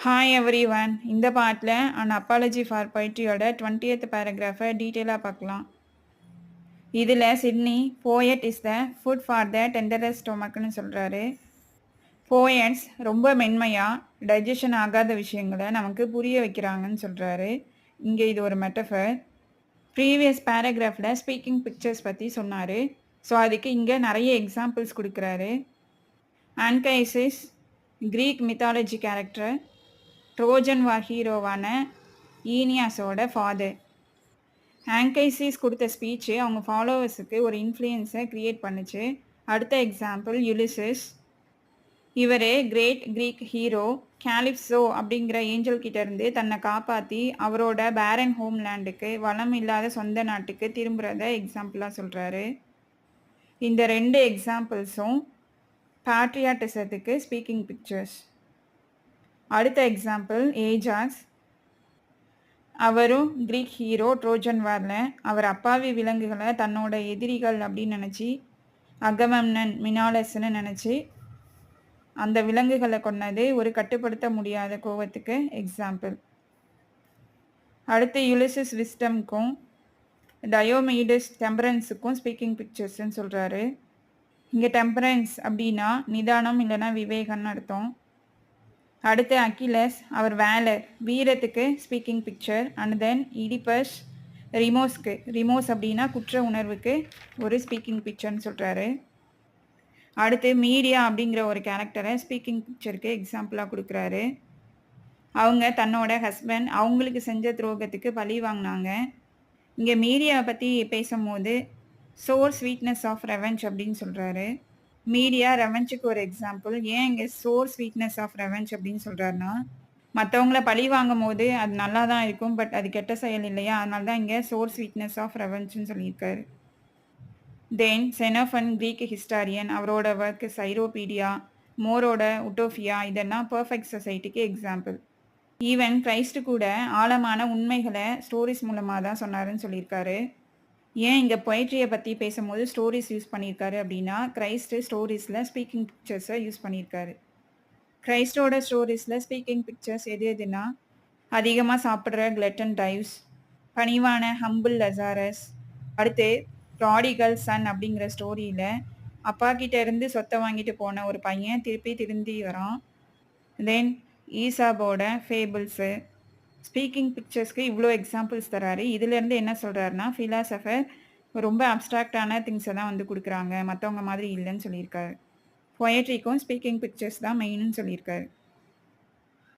Hi everyone. இந்த பார்ட்ல an apology for பொயட்ரியோட 20th பேராகிராஃபை டீட்டெயிலாக பார்க்கலாம். இதில் Sidney poet is the food for the tenderest ஸ்டொமக்னு சொல்கிறாரு. போயட்ஸ் ரொம்ப மென்மையாக டைஜஷன் ஆகாத விஷயங்களை நமக்கு புரிய வைக்கிறாங்கன்னு சொல்கிறாரு. இங்கே இது ஒரு மெட்டஃபர். ப்ரீவியஸ் பேராகிராஃபில் ஸ்பீக்கிங் பிக்சர்ஸ் பற்றி சொன்னார். ஸோ அதுக்கு இங்கே நிறைய எக்ஸாம்பிள்ஸ் கொடுக்குறாரு. ஆன்கைசிஸ் கிரீக் மித்தாலஜி கேரக்டர், ட்ரோஜன் வார் ஹீரோவான ஈனியாஸோட ஃபாதர். ஆங்கைசிஸ் கொடுத்த ஸ்பீச்சு அவங்க ஃபாலோவர்ஸுக்கு ஒரு இன்ஃப்ளூயன்ஸை க்ரியேட் பண்ணுச்சு. அடுத்த எக்ஸாம்பிள் யுலிசஸ். இவர் கிரேட் க்ரீக் ஹீரோ கேலிப்சோ அப்படிங்கிற ஏஞ்சல் கிட்டேருந்து தன்னை காப்பாற்றி அவரோட பேரன் ஹோம்லேண்டுக்கு வளம் இல்லாத சொந்த நாட்டுக்கு திரும்புகிறத எக்ஸாம்பிளாக சொல்கிறாரு. இந்த ரெண்டு எக்ஸாம்பிள்ஸும் பேட்ரியாட்டிசத்துக்கு ஸ்பீக்கிங் பிக்சர்ஸ். அடுத்த எக்ஸாம்பிள் ஏஜாக்ஸ். அவரும் கிரீக் ஹீரோ. ட்ரோஜன் வாரில் அவர் அப்பாவி விலங்குகளை தன்னோட எதிரிகள் அப்படின்னு நினச்சி அகமம்னன் மினாலஸ்ன்னு நினச்சி அந்த விலங்குகளை கொன்னது ஒரு கட்டுப்படுத்த முடியாத கோவத்துக்கு எக்ஸாம்பிள். அடுத்து யுலிசஸ் விஸ்டம்க்கும் டயோமீடஸ் டெம்பரன்ஸுக்கும் ஸ்பீக்கிங் பிக்சர்ஸ்ன்னு சொல்கிறாரு. இங்கே டெம்பரன்ஸ் அப்படின்னா நிதானம் இல்லைன்னா விவேகம்னு அர்த்தம். அடுத்து அக்கிலஸ் அவர் வேலர் வீரத்துக்கு speaking picture. And then Oedipus ரிமோஸ்க்கு, ரிமோஸ் அப்படின்னா குற்ற உணர்வுக்கு ஒரு ஸ்பீக்கிங் பிக்சர்னு சொல்கிறாரு. அடுத்து மீடியா அப்படிங்கிற ஒரு கேரக்டரை ஸ்பீக்கிங் பிக்சருக்கு எக்ஸாம்பிளாக கொடுக்குறாரு. அவங்க தன்னோட ஹஸ்பண்ட் அவங்களுக்கு செஞ்ச துரோகத்துக்கு பழி வாங்கினாங்க. இங்கே மீடியாவை பற்றி பேசும்போது சோர் ஸ்வீட்னஸ் ஆஃப் ரெவெஞ்ச் அப்படின்னு சொல்கிறாரு. மீடியா ரெவெஞ்சுக்கு ஒரு எக்ஸாம்பிள். ஏன் இங்கே சோர் ஸ்வீட்னஸ் ஆஃப் ரெவெஞ்ச் அப்படின்னு சொல்கிறாருன்னா, மற்றவங்கள பழி வாங்கும் போது அது நல்லா தான் இருக்கும், பட் அது கெட்ட செயல் இல்லையா, அதனால தான் இங்கே சோர் ஸ்வீட்னஸ் ஆஃப் ரெவெஞ்சுன்னு சொல்லியிருக்காரு. தென் செனோஃபன் கிரீக் ஹிஸ்டாரியன், அவரோட ஒர்க்கு சைரோபீடியா, மோரோட உட்டோஃபியா இதெல்லாம் பர்ஃபெக்ட் சொசைட்டிக்கு எக்ஸாம்பிள். ஈவன் கிரைஸ்ட் கூட ஆழமான உண்மைகளை ஸ்டோரிஸ் மூலமாக தான் சொன்னாருன்னு சொல்லியிருக்காரு. ஏன் இங்கே பொயட்ரியை பற்றி பேசும்போது ஸ்டோரிஸ் யூஸ் பண்ணியிருக்காரு அப்படின்னா, கிரைஸ்ட் ஸ்டோரிஸில் ஸ்பீக்கிங் பிக்சர்ஸை யூஸ் பண்ணியிருக்காரு. கிரைஸ்டோட ஸ்டோரிஸில் ஸ்பீக்கிங் பிக்சர்ஸ் எது எதுனா, அதிகமாக சாப்பிட்ற கிளட்டன் டைவ்ஸ், பணிவான ஹம்பிள் லசாரஸ். அடுத்து ப்ராடிகல் சன் அப்படிங்கிற ஸ்டோரியில் அப்பா கிட்ட இருந்து சொத்தை வாங்கிட்டு போன ஒரு பையன் திரும்பி வரான். தென் ஈசாபோட ஃபேபிள்ஸு. ஸ்பீக்கிங் பிக்சர்ஸ்க்கு இவ்வளோ எக்ஸாம்பிள்ஸ் தராரு. இதுலேருந்து என்ன சொல்கிறாருன்னா, ஃபிலாசபர் ரொம்ப அப்ட்ராக்டான திங்ஸை தான் வந்து கொடுக்குறாங்க, மற்றவங்க மாதிரி இல்லைன்னு சொல்லியிருக்காரு. பொயட்ரிக்கும் ஸ்பீக்கிங் பிக்சர்ஸ் தான் மெயின்னு சொல்லியிருக்காரு.